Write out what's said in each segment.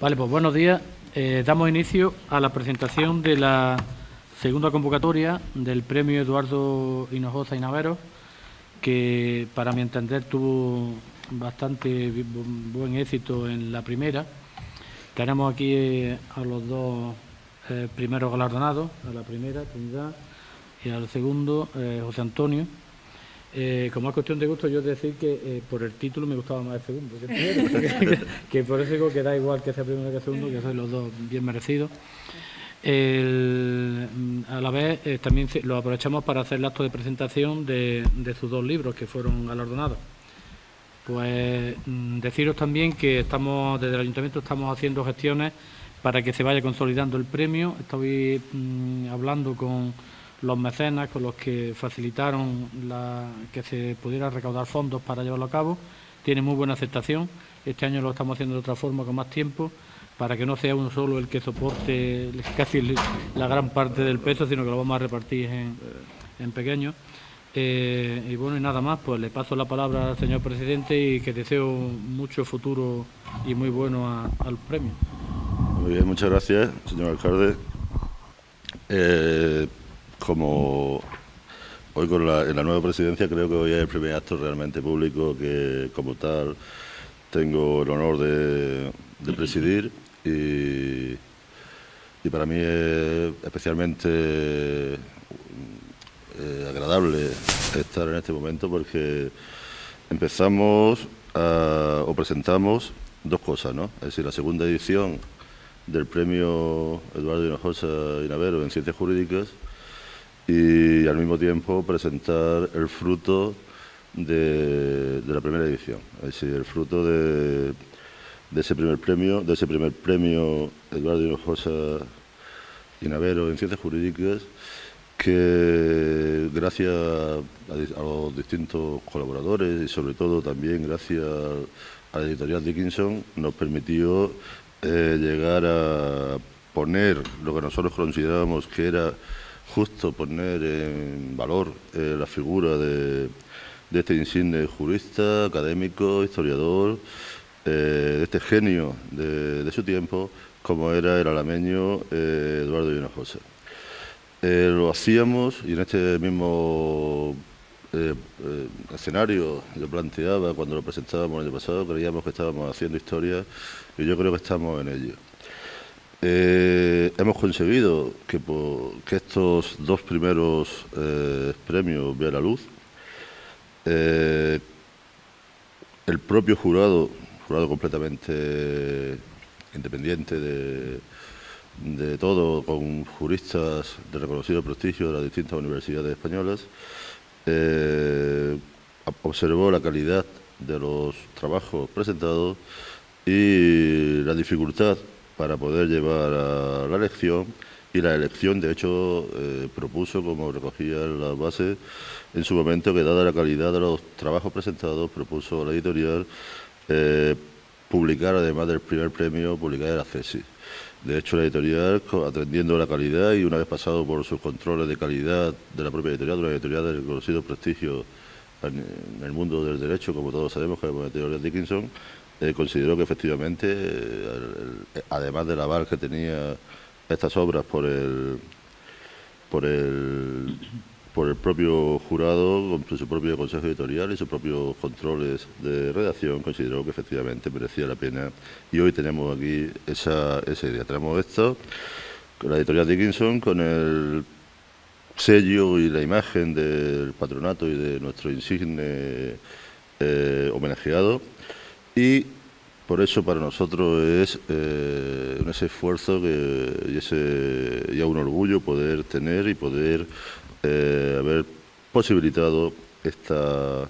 Vale, pues buenos días. Damos inicio a la presentación de la segunda convocatoria del premio Eduardo Hinojosa y Naveros, que para mi entender tuvo bastante buen éxito en la primera. Tenemos aquí a los dos primeros galardonados, a la primera, Trinidad, y al segundo, José Antonio. Como es cuestión de gusto, yo decir que por el título me gustaba más el segundo que el primero, que por eso digo que da igual que sea primero que el segundo, que son los dos bien merecidos. A la vez también lo aprovechamos para hacer el acto de presentación de sus dos libros que fueron galardonados. Pues deciros también que estamos desde el Ayuntamiento estamos haciendo gestiones para que se vaya consolidando el premio. Estoy hablando con los mecenas, con los que facilitaron que se pudiera recaudar fondos para llevarlo a cabo. Tiene muy buena aceptación. Este año lo estamos haciendo de otra forma, con más tiempo, para que no sea uno solo el que soporte casi la gran parte del peso, sino que lo vamos a repartir en pequeños. Y bueno, y nada más, pues le paso la palabra al señor presidente y que deseo mucho futuro y muy bueno al premio. Muy bien, muchas gracias, señor alcalde. Como hoy en la nueva presidencia, creo que hoy es el primer acto realmente público que, como tal, tengo el honor de presidir y para mí es especialmente agradable estar en este momento porque presentamos dos cosas, ¿no? Es decir, la segunda edición del premio Eduardo Hinojosa y Naveros en Ciencias Jurídicas y al mismo tiempo presentar el fruto de la primera edición, es decir, el fruto de ese primer premio Eduardo Hinojosa y Naveros en Ciencias Jurídicas, que gracias a los distintos colaboradores y sobre todo también gracias a la editorial Dickinson nos permitió llegar a poner lo que nosotros considerábamos que era justo poner en valor la figura de este insigne jurista, académico, historiador, de este genio de su tiempo, como era el alameño Eduardo Hinojosa. Lo hacíamos y en este mismo escenario yo planteaba cuando lo presentábamos el año pasado, creíamos que estábamos haciendo historia y yo creo que estamos en ello. Hemos conseguido que estos dos primeros premios vean la luz. El propio jurado completamente independiente de todo, con juristas de reconocido prestigio de las distintas universidades españolas, observó la calidad de los trabajos presentados y la dificultad para poder llevar a la elección, y la elección de hecho propuso, como recogía en la base en su momento, que dada la calidad de los trabajos presentados, propuso a la editorial publicar, además del primer premio, publicar la tesis. De hecho, la editorial, atendiendo a la calidad y una vez pasado por sus controles de calidad de la propia editorial, de una editorial de reconocido prestigio en el mundo del derecho, como todos sabemos, que es la editorial Dickinson, consideró que efectivamente, además del aval que tenía estas obras por el propio jurado, con su propio consejo editorial y sus propios controles de redacción, consideró que efectivamente merecía la pena. Y hoy tenemos aquí esa idea. Tenemos esto, con la editorial Dickinson, con el sello y la imagen del patronato y de nuestro insigne homenajeado. Y por eso para nosotros es ese esfuerzo y un orgullo poder tener y poder haber posibilitado estas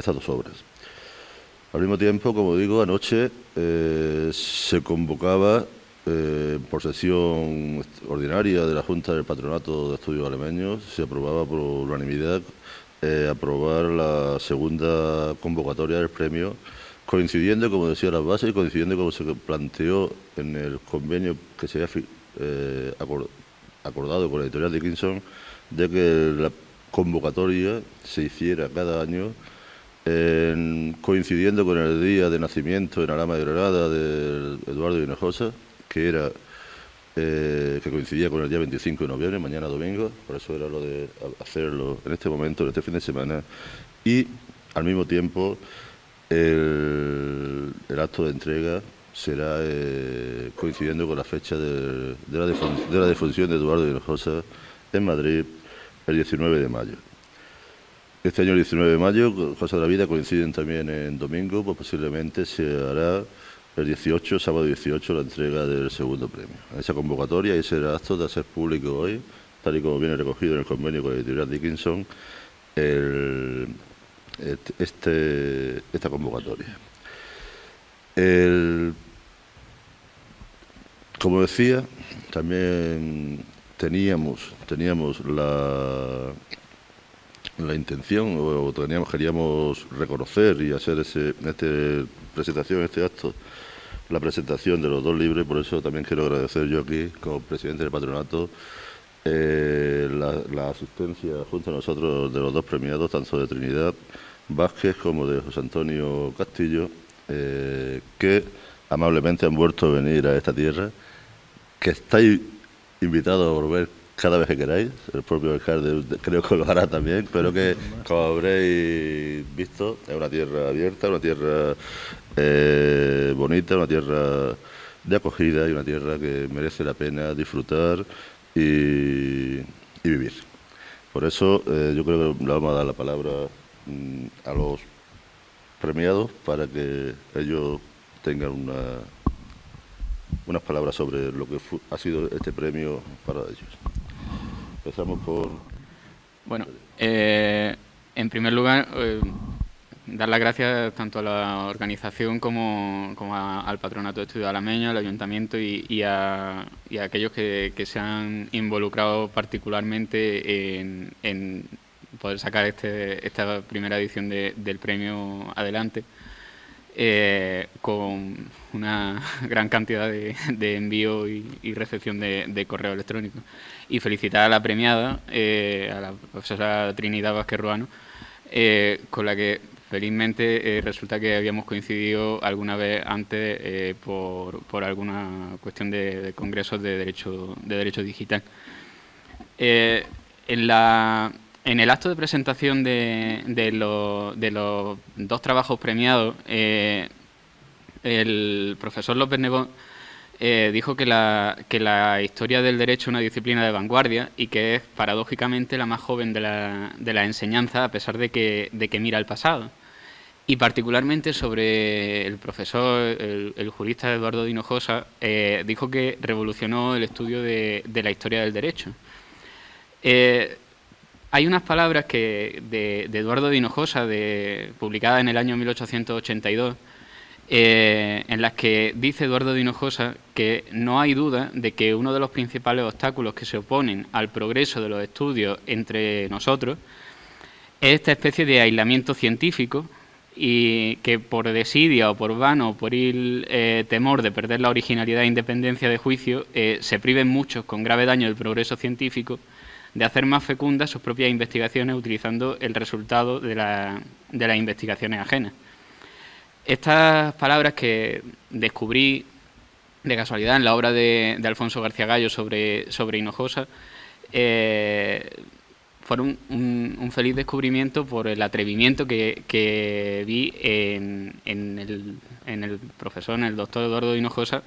dos obras. Al mismo tiempo, como digo, anoche se convocaba por sesión ordinaria de la Junta del Patronato de Estudios Alameños, se aprobaba por unanimidad aprobar la segunda convocatoria del premio, coincidiendo, como decía las bases, y coincidiendo como se planteó en el convenio que se había acordado con la editorial Dickinson, de que la convocatoria se hiciera cada año coincidiendo con el día de nacimiento en Alhama de Granada de Eduardo de Hinojosa, que coincidía con el día 25 de noviembre, mañana domingo, por eso era lo de hacerlo en este momento, en este fin de semana, y al mismo tiempo el acto de entrega será coincidiendo con la fecha de la defunción de Eduardo de Hinojosa en Madrid el 19 de mayo. Este año, el 19 de mayo, cosas de la vida coinciden también en domingo, pues posiblemente se hará el 18, sábado 18, la entrega del segundo premio. Esa convocatoria y ese acto de hacer público hoy, tal y como viene recogido en el convenio con la editorial Dickinson, esta convocatoria. Como decía, también teníamos la intención, o queríamos reconocer y hacer este acto, la presentación de los dos libros, y por eso también quiero agradecer yo aquí, como presidente del patronato, la asistencia junto a nosotros de los dos premiados, tanto de Trinidad Vázquez como de José Antonio Castillo, que amablemente han vuelto a venir a esta tierra, que estáis invitados a volver cada vez que queráis. El propio alcalde creo que lo hará también, pero que, como habréis visto, es una tierra abierta, una tierra bonita, una tierra de acogida y una tierra que merece la pena disfrutar y vivir. Por eso yo creo que le vamos a dar la palabra a los premiados para que ellos tengan unas palabras sobre lo que ha sido este premio para ellos. Empezamos por... Bueno, en primer lugar, dar las gracias tanto a la organización como al Patronato de Estudios Alameño, al Ayuntamiento y a aquellos que se han involucrado particularmente en poder sacar esta primera edición del premio adelante, con una gran cantidad de envío y recepción de correo electrónico. Y felicitar a la premiada, a la profesora Trinidad Vázquez Ruano, con la que felizmente resulta que habíamos coincidido alguna vez antes por alguna cuestión de congresos de derecho digital. En el acto de presentación de los dos trabajos premiados, el profesor López Nebot dijo que la historia del derecho es una disciplina de vanguardia y que es paradójicamente la más joven de la enseñanza, a pesar de que mira al pasado. Y particularmente sobre el profesor, el jurista Eduardo de Hinojosa, dijo que revolucionó el estudio de la historia del derecho. Hay unas palabras de Eduardo de Hinojosa, publicadas en el año 1882, en las que dice Eduardo de Hinojosa que no hay duda de que uno de los principales obstáculos que se oponen al progreso de los estudios entre nosotros es esta especie de aislamiento científico, y que por desidia o por vano o por temor de perder la originalidad e independencia de juicio se priven muchos, con grave daño del progreso científico, de hacer más fecundas sus propias investigaciones utilizando el resultado de las investigaciones ajenas. Estas palabras que descubrí de casualidad en la obra de Alfonso García Gallo sobre Hinojosa fueron un feliz descubrimiento por el atrevimiento que vi en el profesor, en el doctor Eduardo de Hinojosa,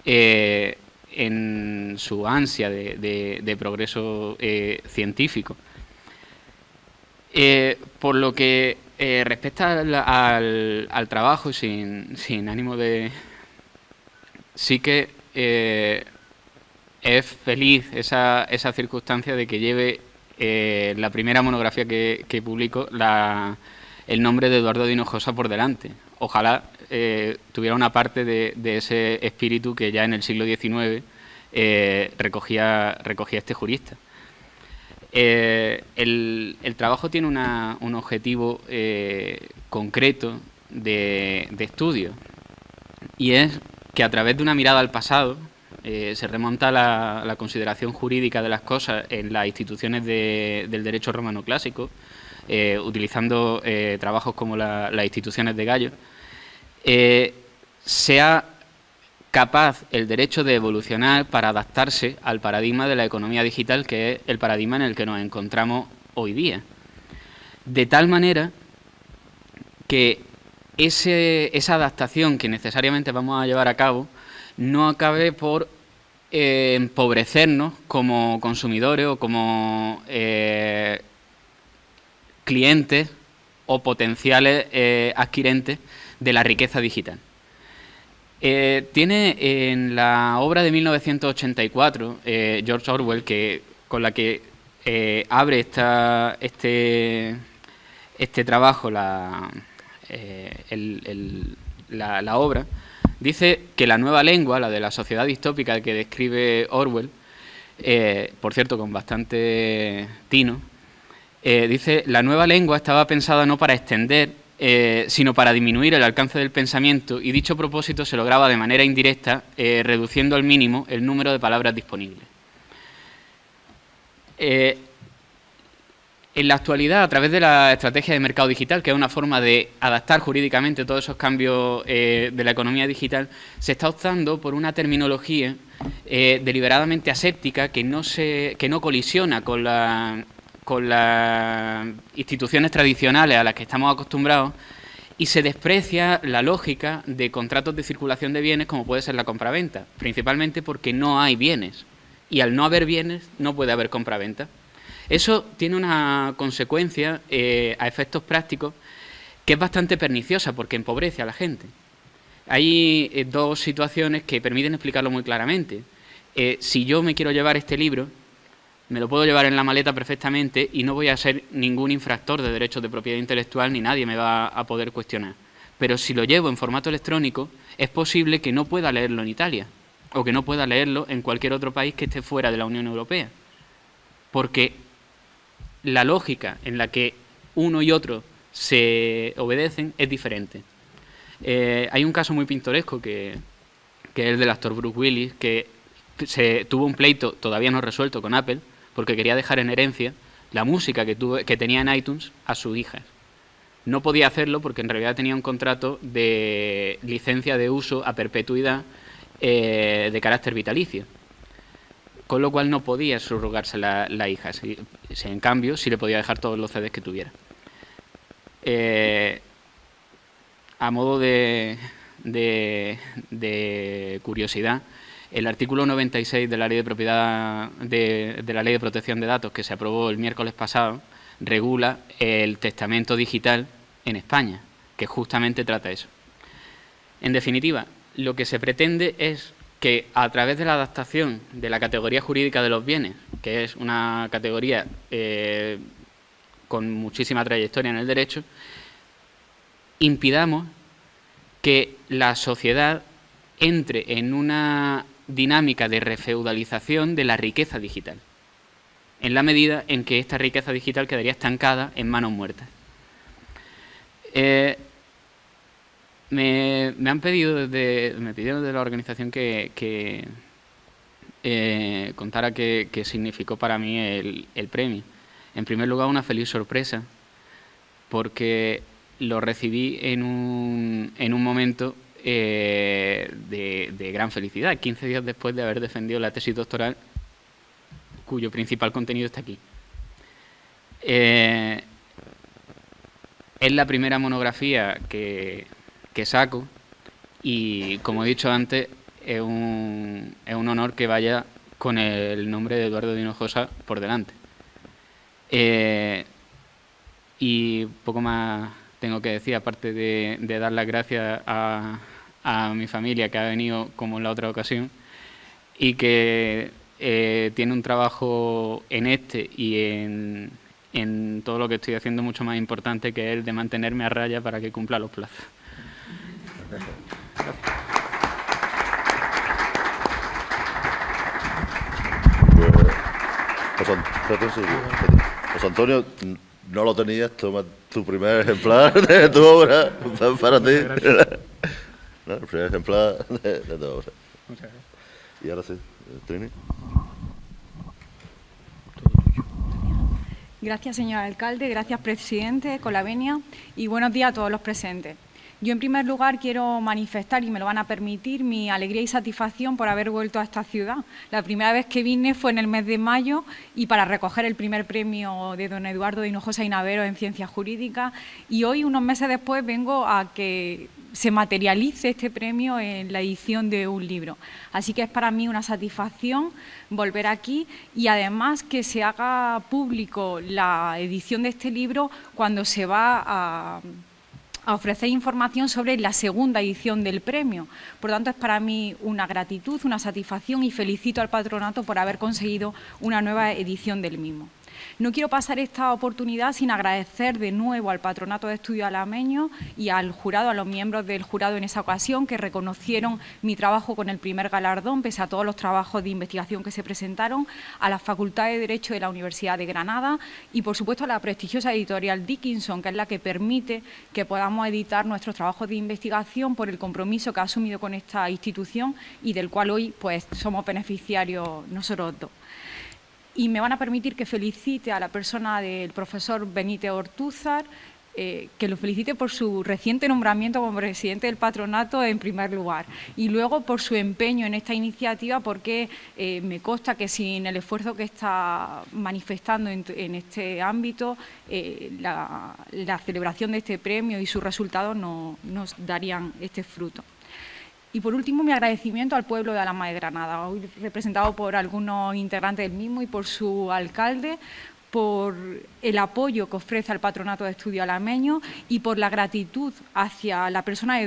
en su ansia de progreso científico. Por lo que respecta al trabajo, sin ánimo de... Sí que es feliz esa circunstancia de que lleve la primera monografía que publico el nombre de Eduardo de Hinojosa por delante. Ojalá tuviera una parte de ese espíritu que ya en el siglo XIX recogía este jurista. El trabajo tiene un objetivo concreto de estudio, y es que a través de una mirada al pasado se remonta la consideración jurídica de las cosas en las instituciones del derecho romano clásico, utilizando trabajos como las instituciones de Gallo, sea capaz el derecho de evolucionar para adaptarse al paradigma de la economía digital, que es el paradigma en el que nos encontramos hoy día. De tal manera que esa adaptación que necesariamente vamos a llevar a cabo no acabe por empobrecernos como consumidores o como clientes o potenciales adquirentes de la riqueza digital. Tiene en la obra de 1984, George Orwell, con la que abre este trabajo, la obra, dice que la nueva lengua, la de la sociedad distópica que describe Orwell, por cierto con bastante tino, dice: la nueva lengua estaba pensada no para extender, sino para disminuir el alcance del pensamiento, y dicho propósito se lograba de manera indirecta, reduciendo al mínimo el número de palabras disponibles. En la actualidad, a través de la estrategia de mercado digital, que es una forma de adaptar jurídicamente todos esos cambios de la economía digital, se está optando por una terminología deliberadamente aséptica que no colisiona con las instituciones tradicionales a las que estamos acostumbrados, y se desprecia la lógica de contratos de circulación de bienes como puede ser la compraventa, principalmente porque no hay bienes, y al no haber bienes no puede haber compraventa. Eso tiene una consecuencia a efectos prácticos que es bastante perniciosa, porque empobrece a la gente. Hay dos situaciones que permiten explicarlo muy claramente. Si yo me quiero llevar este libro, me lo puedo llevar en la maleta perfectamente y no voy a ser ningún infractor de derechos de propiedad intelectual, ni nadie me va a poder cuestionar. Pero si lo llevo en formato electrónico, es posible que no pueda leerlo en Italia o que no pueda leerlo en cualquier otro país que esté fuera de la Unión Europea. Porque la lógica en la que uno y otro se obedecen es diferente. Hay un caso muy pintoresco que es el del actor Bruce Willis, que tuvo un pleito todavía no resuelto con Apple porque quería dejar en herencia la música que tenía en iTunes a sus hijas. No podía hacerlo porque en realidad tenía un contrato de licencia de uso a perpetuidad de carácter vitalicio, con lo cual no podía subrogarse la hija. En cambio, sí le podía dejar todos los CDs que tuviera. A modo de curiosidad, el artículo 96 de la Ley de Propiedad de la Ley de Protección de Datos, que se aprobó el miércoles pasado, regula el testamento digital en España, que justamente trata eso. En definitiva, lo que se pretende es que a través de la adaptación de la categoría jurídica de los bienes, que es una categoría con muchísima trayectoria en el derecho, impidamos que la sociedad entre en una dinámica de refeudalización de la riqueza digital, en la medida en que esta riqueza digital quedaría estancada en manos muertas. Me pidieron de la organización que contara qué significó para mí el premio. En primer lugar, una feliz sorpresa, porque lo recibí en un momento de gran felicidad, 15 días después de haber defendido la tesis doctoral, cuyo principal contenido está aquí. Es la primera monografía que saco y, como he dicho antes, es un honor que vaya con el nombre de Eduardo de Hinojosa por delante. Y poco más tengo que decir, aparte de dar las gracias a mi familia, que ha venido como en la otra ocasión, y que tiene un trabajo en este y en todo lo que estoy haciendo mucho más importante, que es el de mantenerme a raya para que cumpla los plazos. José Antonio, no lo tenías, toma tu primer ejemplar de tu obra, para ti. ¿No? El primer ejemplar de tu obra. Muchas gracias. Y ahora sí, Trini. Gracias, señor alcalde. Gracias, presidente, con la venia. Y buenos días a todos los presentes. Yo, en primer lugar, quiero manifestar, y me lo van a permitir, mi alegría y satisfacción por haber vuelto a esta ciudad. La primera vez que vine fue en el mes de mayo y para recoger el primer premio de don Eduardo de Hinojosa y Navero en Ciencias Jurídicas. Y hoy, unos meses después, vengo a que se materialice este premio en la edición de un libro. Así que es para mí una satisfacción volver aquí y además que se haga público la edición de este libro cuando se va a ofrecer información sobre la segunda edición del premio. Por lo tanto, es para mí una gratitud, una satisfacción y felicito al patronato por haber conseguido una nueva edición del mismo. No quiero pasar esta oportunidad sin agradecer de nuevo al Patronato de Estudios Alameños y al jurado, a los miembros del jurado en esa ocasión, que reconocieron mi trabajo con el primer galardón, pese a todos los trabajos de investigación que se presentaron, a la Facultad de Derecho de la Universidad de Granada y, por supuesto, a la prestigiosa editorial Dickinson, que es la que permite que podamos editar nuestros trabajos de investigación por el compromiso que ha asumido con esta institución y del cual hoy pues somos beneficiarios nosotros dos. Y me van a permitir que felicite a la persona del profesor Benítez Ortúzar, que lo felicite por su reciente nombramiento como presidente del patronato en primer lugar y luego por su empeño en esta iniciativa, porque me consta que sin el esfuerzo que está manifestando en este ámbito, la celebración de este premio y sus resultados no nos darían este fruto. Y por último, mi agradecimiento al pueblo de Alhama de Granada, hoy representado por algunos integrantes del mismo y por su alcalde, por el apoyo que ofrece al Patronato de Estudios Alameños y por la gratitud hacia la persona de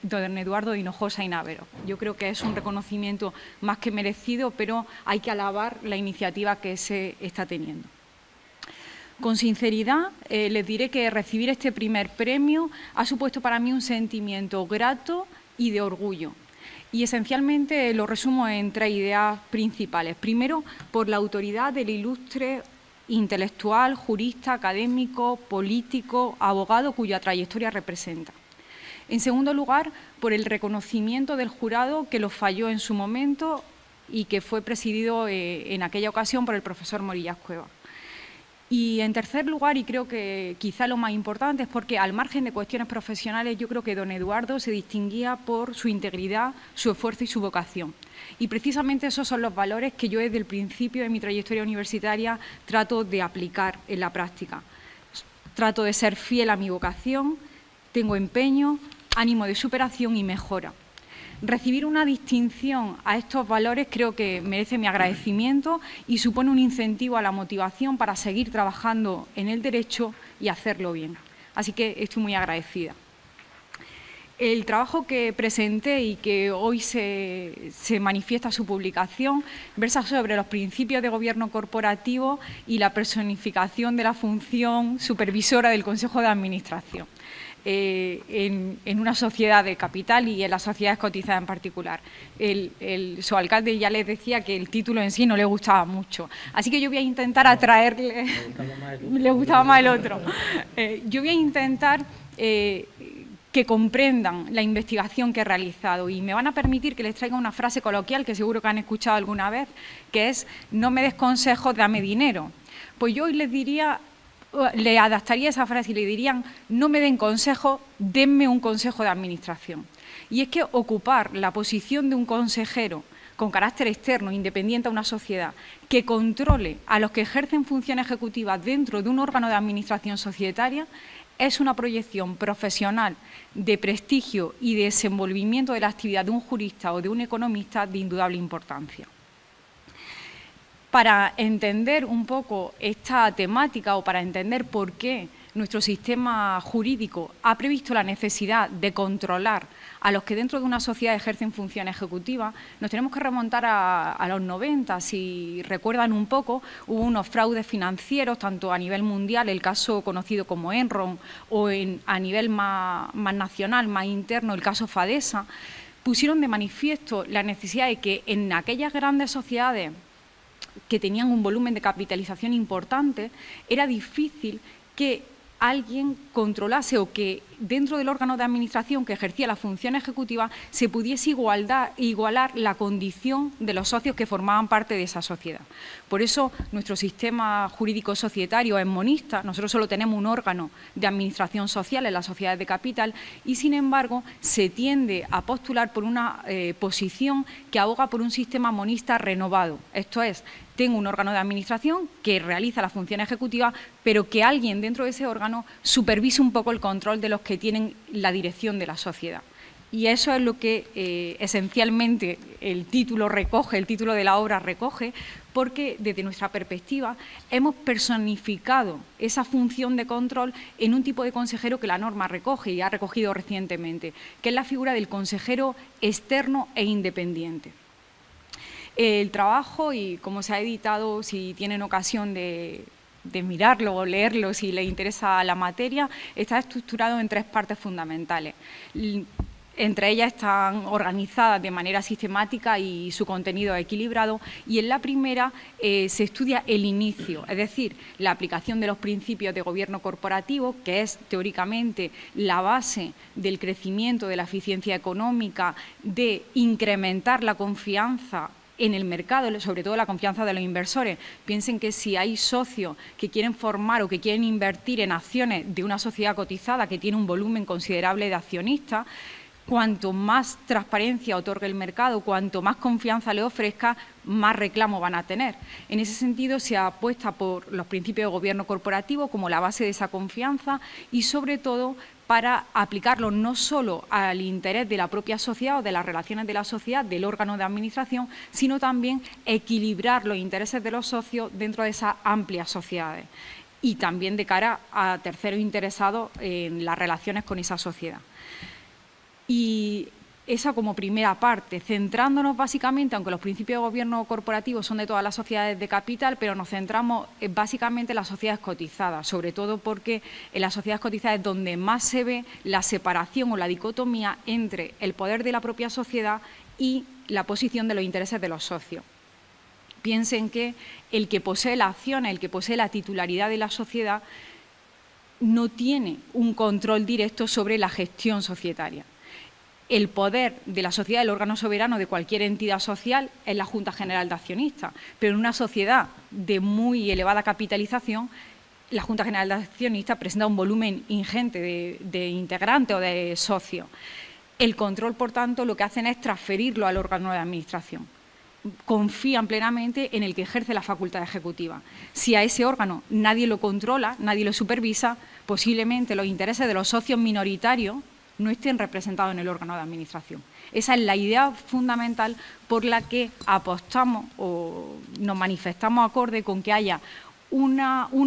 don Eduardo de Hinojosa y Navero. Yo creo que es un reconocimiento más que merecido, pero hay que alabar la iniciativa que se está teniendo. Con sinceridad, les diré que recibir este primer premio ha supuesto para mí un sentimiento grato y de orgullo. Y esencialmente lo resumo en tres ideas principales. Primero, por la autoridad del ilustre intelectual, jurista, académico, político, abogado cuya trayectoria representa. En segundo lugar, por el reconocimiento del jurado que lo falló en su momento y que fue presidido en aquella ocasión por el profesor Morillas Cuevas. Y en tercer lugar, y creo que quizá lo más importante, es porque al margen de cuestiones profesionales, yo creo que don Eduardo se distinguía por su integridad, su esfuerzo y su vocación. Y precisamente esos son los valores que yo desde el principio de mi trayectoria universitaria trato de aplicar en la práctica. Trato de ser fiel a mi vocación, tengo empeño, ánimo de superación y mejora. Recibir una distinción a estos valores creo que merece mi agradecimiento y supone un incentivo a la motivación para seguir trabajando en el derecho y hacerlo bien. Así que estoy muy agradecida. El trabajo que presenté y que hoy se manifiesta su publicación versa sobre los principios de gobierno corporativo y la personificación de la función supervisora del Consejo de Administración. En una sociedad de capital y en las sociedades cotizadas en particular. Su alcalde ya les decía que el título en sí no le gustaba mucho. Así que yo voy a intentar atraerle... Le gustaba más el otro. Yo voy a intentar que comprendan la investigación que he realizado y me van a permitir que les traiga una frase coloquial que seguro que han escuchado alguna vez, que es: no me des consejos, dame dinero. Pues yo hoy les diría... Le adaptaría esa frase y le dirían: no me den consejo, denme un consejo de administración. Y es que ocupar la posición de un consejero con carácter externo, independiente a una sociedad, que controle a los que ejercen funciones ejecutivas dentro de un órgano de administración societaria, es una proyección profesional de prestigio y de desenvolvimiento de la actividad de un jurista o de un economista de indudable importancia. Para entender un poco esta temática o para entender por qué nuestro sistema jurídico ha previsto la necesidad de controlar a los que dentro de una sociedad ejercen funciones ejecutivas, nos tenemos que remontar a los 90. Si recuerdan un poco, hubo unos fraudes financieros, tanto a nivel mundial, el caso conocido como Enron, o a nivel más nacional, más interno, el caso Fadesa, pusieron de manifiesto la necesidad de que en aquellas grandes sociedades que tenían un volumen de capitalización importante, era difícil que alguien controlase o que dentro del órgano de administración que ejercía la función ejecutiva se pudiese igualar la condición de los socios que formaban parte de esa sociedad. Por eso nuestro sistema jurídico societario es monista, nosotros solo tenemos un órgano de administración social en las sociedades de capital y, sin embargo, se tiende a postular por una posición que aboga por un sistema monista renovado. Esto es, tengo un órgano de administración que realiza la función ejecutiva, pero que alguien dentro de ese órgano supervise un poco el control de los que tienen la dirección de la sociedad. Y eso es lo que esencialmente el título de la obra recoge, porque desde nuestra perspectiva hemos personificado esa función de control en un tipo de consejero que la norma recoge y ha recogido recientemente, que es la figura del consejero externo e independiente. El trabajo, y como se ha editado, si tienen ocasión de mirarlo o leerlo, si les interesa la materia, está estructurado en 3 partes fundamentales. Entre ellas están organizadas de manera sistemática y su contenido equilibrado, y en la primera se estudia el inicio, es decir, la aplicación de los principios de gobierno corporativo, que es teóricamente la base del crecimiento de la eficiencia económica, de incrementar la confianza en el mercado, sobre todo la confianza de los inversores. Piensen que si hay socios que quieren formar o que quieren invertir en acciones de una sociedad cotizada que tiene un volumen considerable de accionistas, cuanto más transparencia otorgue el mercado, cuanto más confianza le ofrezca, más reclamo van a tener. En ese sentido, se apuesta por los principios de gobierno corporativo como la base de esa confianza y, sobre todo, para aplicarlo no solo al interés de la propia sociedad o de las relaciones de la sociedad, del órgano de administración, sino también equilibrar los intereses de los socios dentro de esas amplias sociedades y también de cara a terceros interesados en las relaciones con esa sociedad. Y esa como primera parte, centrándonos básicamente, aunque los principios de gobierno corporativo son de todas las sociedades de capital, pero nos centramos básicamente en las sociedades cotizadas, sobre todo porque en las sociedades cotizadas es donde más se ve la separación o la dicotomía entre el poder de la propia sociedad y la posición de los intereses de los socios. Piensen que el que posee la acción, el que posee la titularidad de la sociedad, no tiene un control directo sobre la gestión societaria. El poder de la sociedad, el órgano soberano de cualquier entidad social, es la Junta General de Accionistas, pero en una sociedad de muy elevada capitalización, la Junta General de Accionistas presenta un volumen ingente de integrantes o de socios. El control, por tanto, lo que hacen es transferirlo al órgano de administración. Confían plenamente en el que ejerce la facultad ejecutiva. Si a ese órgano nadie lo controla, nadie lo supervisa, posiblemente los intereses de los socios minoritarios no estén representados en el órgano de administración. Esa es la idea fundamental por la que apostamos o nos manifestamos acorde con que haya un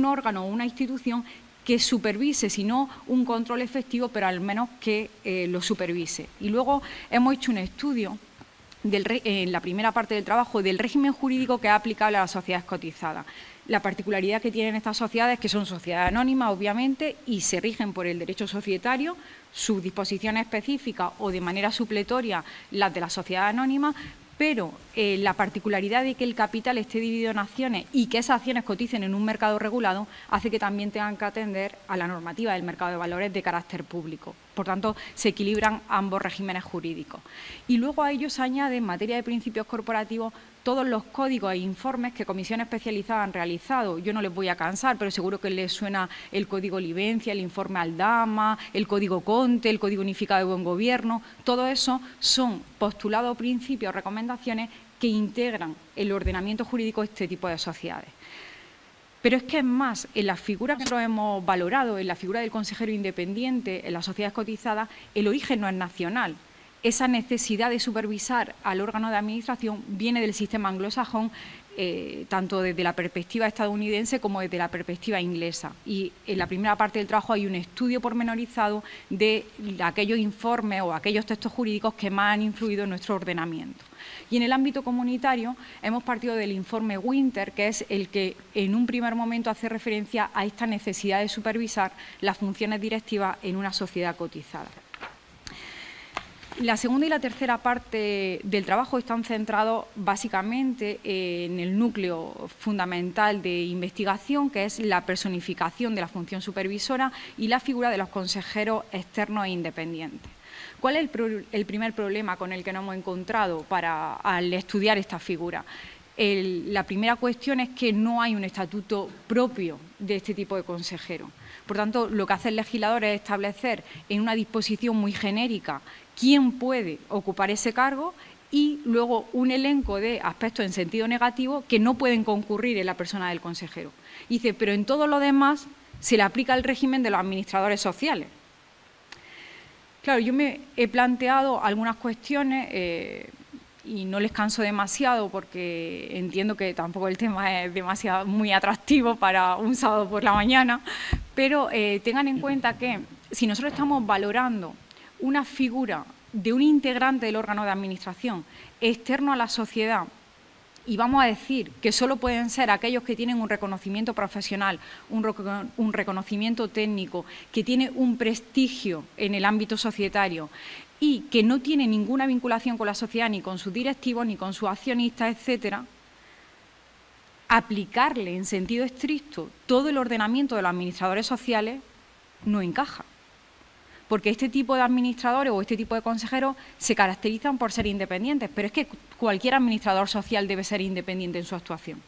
órgano o una institución que supervise, si no un control efectivo, pero al menos que lo supervise. Y luego hemos hecho un estudio en la primera parte del trabajo del régimen jurídico que es aplicable a las sociedades cotizadas. La particularidad que tienen estas sociedades es que son sociedades anónimas, obviamente, y se rigen por el derecho societario, sus disposiciones específicas o de manera supletoria las de las sociedades anónimas, pero la particularidad de que el capital esté dividido en acciones y que esas acciones coticen en un mercado regulado hace que también tengan que atender a la normativa del mercado de valores de carácter público. Por tanto, se equilibran ambos regímenes jurídicos. Y luego a ellos se añade, en materia de principios corporativos, todos los códigos e informes que comisiones especializadas han realizado. Yo no les voy a cansar, pero seguro que les suena el Código Livencia, el informe Aldama, el Código Conte, el Código Unificado de Buen Gobierno. Todo eso son postulados, principios, recomendaciones que integran el ordenamiento jurídico de este tipo de sociedades. Pero es que es más, en la figura que nosotros hemos valorado, en la figura del consejero independiente, en las sociedades cotizadas, el origen no es nacional. Esa necesidad de supervisar al órgano de administración viene del sistema anglosajón, tanto desde la perspectiva estadounidense como desde la perspectiva inglesa. Y en la primera parte del trabajo hay un estudio pormenorizado de aquellos informes o aquellos textos jurídicos que más han influido en nuestro ordenamiento. Y en el ámbito comunitario hemos partido del informe Winter, que es el que en un primer momento hace referencia a esta necesidad de supervisar las funciones directivas en una sociedad cotizada. La segunda y la tercera parte del trabajo están centrados básicamente en el núcleo fundamental de investigación, que es la personificación de la función supervisora y la figura de los consejeros externos e independientes. ¿Cuál es el primer problema con el que nos hemos encontrado al estudiar esta figura? La primera cuestión es que no hay un estatuto propio de este tipo de consejero. Por tanto, lo que hace el legislador es establecer en una disposición muy genérica quién puede ocupar ese cargo y luego un elenco de aspectos en sentido negativo que no pueden concurrir en la persona del consejero. Y dice, pero en todo lo demás se le aplica el régimen de los administradores sociales. Claro, yo me he planteado algunas cuestiones y no les canso demasiado porque entiendo que tampoco el tema es muy atractivo para un sábado por la mañana, pero tengan en cuenta que si nosotros estamos valorando una figura de un integrante del órgano de administración externo a la sociedad y vamos a decir que solo pueden ser aquellos que tienen un reconocimiento profesional, un reconocimiento técnico, que tiene un prestigio en el ámbito societario y que no tiene ninguna vinculación con la sociedad, ni con sus directivos, ni con sus accionistas, etcétera, aplicarle en sentido estricto todo el ordenamiento de los administradores sociales no encaja. Porque este tipo de administradores o este tipo de consejeros se caracterizan por ser independientes, pero es que cualquier administrador social debe ser independiente en su actuación.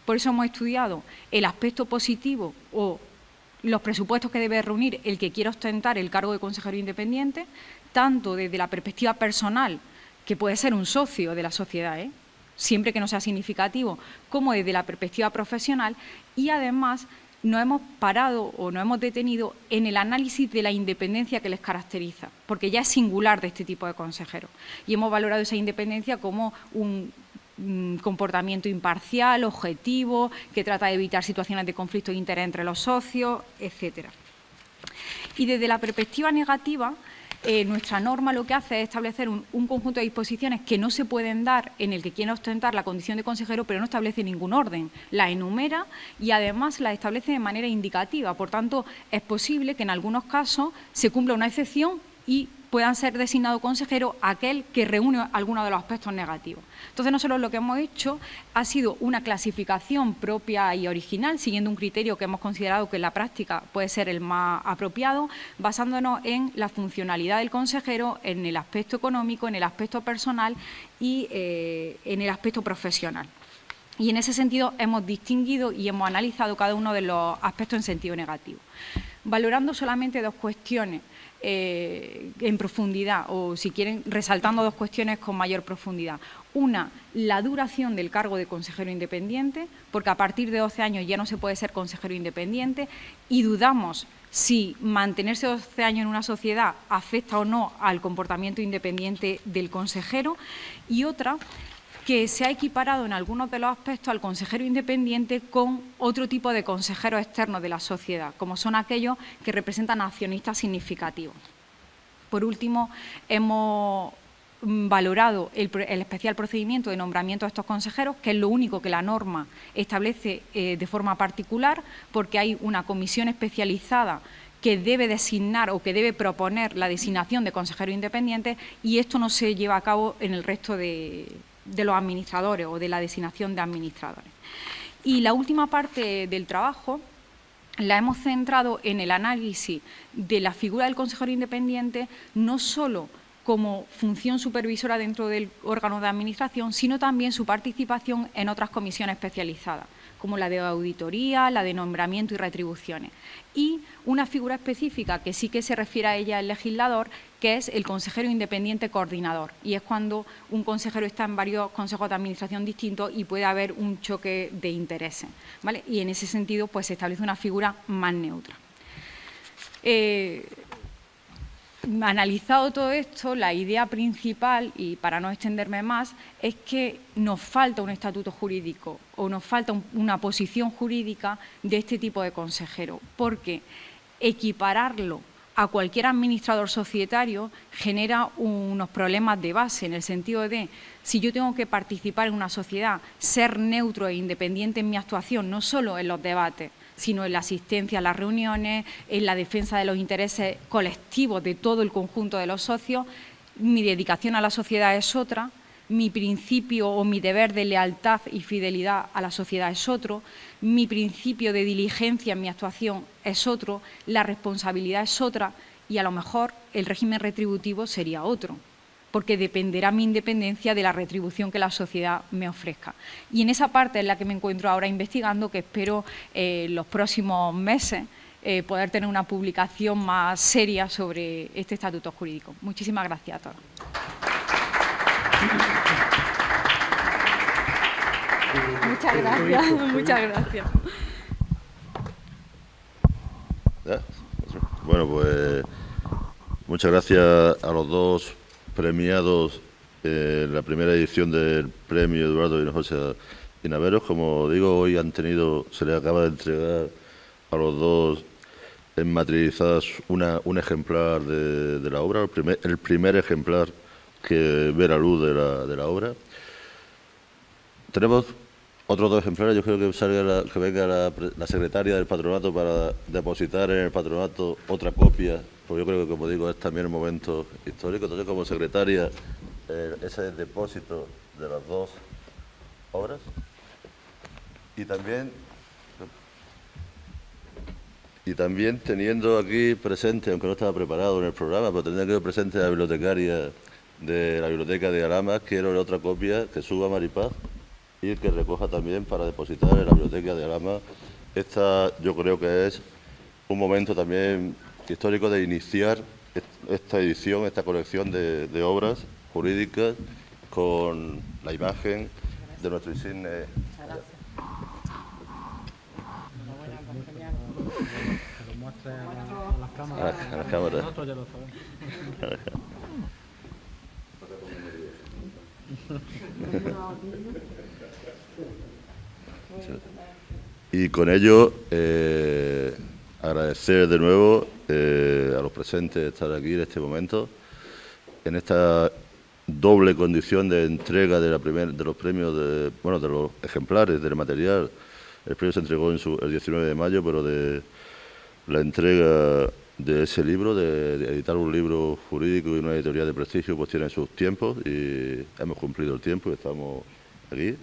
Por eso hemos estudiado el aspecto positivo o los presupuestos que debe reunir el que quiera ostentar el cargo de consejero independiente, tanto desde la perspectiva personal, que puede ser un socio de la sociedad, siempre que no sea significativo, como desde la perspectiva profesional, y además nos hemos parado o nos hemos detenido en el análisis de la independencia que les caracteriza, porque ya es singular de este tipo de consejeros. Y hemos valorado esa independencia como un comportamiento imparcial, objetivo, que trata de evitar situaciones de conflicto de interés entre los socios, etcétera. Y desde la perspectiva negativa, nuestra norma lo que hace es establecer un conjunto de disposiciones que no se pueden dar en el que quiera ostentar la condición de consejero, pero no establece ningún orden. La enumera y además la establece de manera indicativa. Por tanto, es posible que en algunos casos se cumpla una excepción y puedan ser designado consejero aquel que reúne algunos de los aspectos negativos. Entonces, nosotros lo que hemos hecho ha sido una clasificación propia y original, siguiendo un criterio que hemos considerado que en la práctica puede ser el más apropiado, basándonos en la funcionalidad del consejero, en el aspecto económico, en el aspecto personal y en el aspecto profesional. Y en ese sentido hemos distinguido y hemos analizado cada uno de los aspectos en sentido negativo. Valorando solamente dos cuestiones en profundidad, o si quieren, resaltando dos cuestiones con mayor profundidad. Una, la duración del cargo de consejero independiente, porque a partir de 12 años ya no se puede ser consejero independiente y dudamos si mantenerse 12 años en una sociedad afecta o no al comportamiento independiente del consejero. Y otra, que se ha equiparado en algunos de los aspectos al consejero independiente con otro tipo de consejeros externos de la sociedad, como son aquellos que representan a accionistas significativos. Por último, hemos valorado el especial procedimiento de nombramiento de estos consejeros, que es lo único que la norma establece de forma particular, porque hay una comisión especializada que debe designar o que debe proponer la designación de consejeros independientes, y esto no se lleva a cabo en el resto de los administradores o de la designación de administradores. Y la última parte del trabajo la hemos centrado en el análisis de la figura del consejero independiente, no solo como función supervisora dentro del órgano de administración, sino también su participación en otras comisiones especializadas, como la de auditoría, la de nombramiento y retribuciones. Y una figura específica que sí que se refiere a ella el legislador, que es el consejero independiente coordinador. Y es cuando un consejero está en varios consejos de administración distintos y puede haber un choque de intereses, ¿vale? Y en ese sentido, pues se establece una figura más neutra. Analizado todo esto, la idea principal, y para no extenderme más, es que nos falta un estatuto jurídico o nos falta una posición jurídica de este tipo de consejero, porque equipararlo a cualquier administrador societario genera unos problemas de base, en el sentido de, si yo tengo que participar en una sociedad, ser neutro e independiente en mi actuación, no solo en los debates, sino en la asistencia a las reuniones, en la defensa de los intereses colectivos de todo el conjunto de los socios, mi dedicación a la sociedad es otra, mi principio o mi deber de lealtad y fidelidad a la sociedad es otro, mi principio de diligencia en mi actuación es otro, la responsabilidad es otra y a lo mejor el régimen retributivo sería otro, porque dependerá mi independencia de la retribución que la sociedad me ofrezca. Y en esa parte es la que me encuentro ahora investigando, que espero los próximos meses poder tener una publicación más seria sobre este estatuto jurídico. Muchísimas gracias a todos. Muchas gracias, muchas gracias. Bueno, pues muchas gracias a los dos premiados en la primera edición del premio Eduardo Hinojosa y Naveros. Como digo, hoy se les acaba de entregar a los dos enmaterializadas un ejemplar de la obra, el primer ejemplar que ve la luz de la obra. Tenemos otros dos ejemplares. Yo creo que venga la secretaria del patronato para depositar en el patronato otra copia, porque yo creo que, como digo, es también un momento histórico. Entonces, como secretaria, ese depósito de las dos obras. Y también teniendo aquí presente, aunque no estaba preparado en el programa, pero teniendo aquí presente a la bibliotecaria de la Biblioteca de Alhama, quiero la otra copia que suba Maripaz y que recoja también para depositar en la Biblioteca de Alhama. Esta yo creo que es un momento también histórico de iniciar esta edición, esta colección de obras jurídicas con la imagen de nuestro insigne. A las cámaras. Y con ello agradecer de nuevo a los presentes de estar aquí en este momento, en esta doble condición de entrega de los premios, de los ejemplares del material. El premio se entregó el 19 de mayo, pero de la entrega de ese libro, de editar un libro jurídico y una editorial de prestigio, pues tiene sus tiempos y hemos cumplido el tiempo y estamos aquí.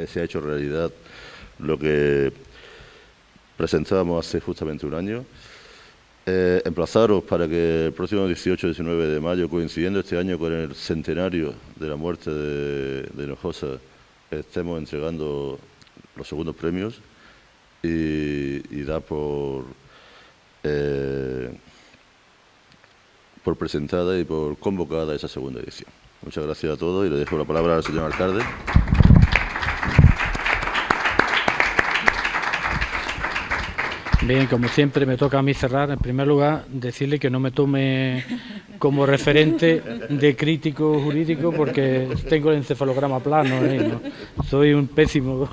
Se ha hecho realidad lo que presentábamos hace justamente un año. Emplazaros para que el próximo 18 y 19 de mayo, coincidiendo este año con el centenario de la muerte de Hinojosa, estemos entregando los segundos premios y da por presentada y por convocada esa segunda edición. Muchas gracias a todos y le dejo la palabra al señor alcalde. Bien, como siempre me toca a mí cerrar. En primer lugar, decirle que no me tome como referente de crítico jurídico porque tengo el encefalograma plano, ¿no? Soy un pésimo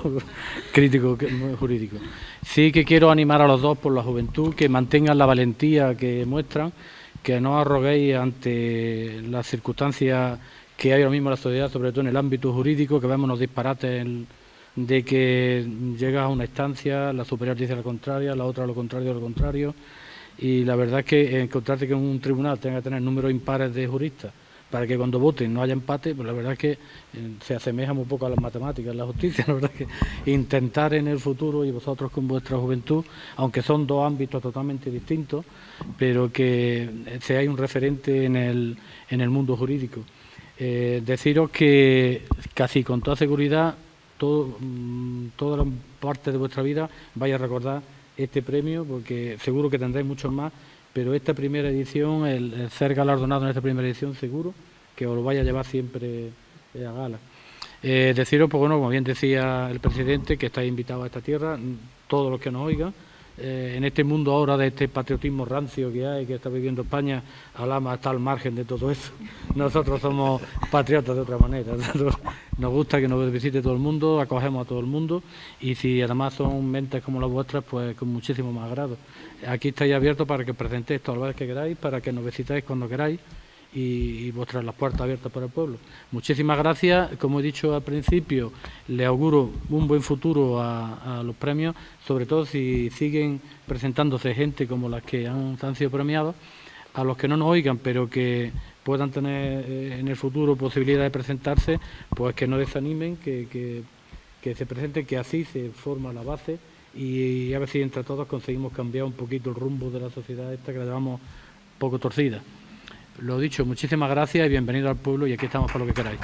crítico jurídico. Sí que quiero animar a los dos por la juventud, que mantengan la valentía que muestran, que no arroguéis ante las circunstancias que hay ahora mismo en la sociedad, sobre todo en el ámbito jurídico, que vemos los disparates de que llegas a una instancia, la superior dice lo contrario, la otra lo contrario, y la verdad es que encontrarte que un tribunal tenga que tener números impares de juristas para que cuando voten no haya empate, pues la verdad es que se asemeja un poco a las matemáticas, la justicia. La verdad es que intentar en el futuro, y vosotros con vuestra juventud, aunque son dos ámbitos totalmente distintos, pero que seáis un referente en el mundo jurídico. Deciros que casi con toda seguridad toda la parte de vuestra vida vais a recordar este premio, porque seguro que tendréis muchos más, pero esta primera edición, el ser galardonado en esta primera edición, seguro que os lo vais a llevar siempre a gala. Deciros, pues bueno, como bien decía el presidente, que estáis invitados a esta tierra, todos los que nos oigan. En este mundo ahora de este patriotismo rancio que hay, que está viviendo España, Alhama está al margen de todo eso. Nosotros somos patriotas de otra manera. Nos gusta que nos visite todo el mundo, acogemos a todo el mundo y si además son mentes como las vuestras, pues con muchísimo más agrado. Aquí estáis abiertos para que presentéis todas las veces que queráis, para que nos visitáis cuando queráis y vuestras las puertas abiertas para el pueblo. Muchísimas gracias. Como he dicho al principio, le auguro un buen futuro a los premios, sobre todo si siguen presentándose gente como las que han sido premiados. A los que no nos oigan, pero que puedan tener en el futuro posibilidad de presentarse, pues que no desanimen, que se presenten, que así se forma la base y a ver si entre todos conseguimos cambiar un poquito el rumbo de la sociedad esta que la llevamos poco torcida. Lo dicho, muchísimas gracias y bienvenido al pueblo, y aquí estamos para lo que queráis.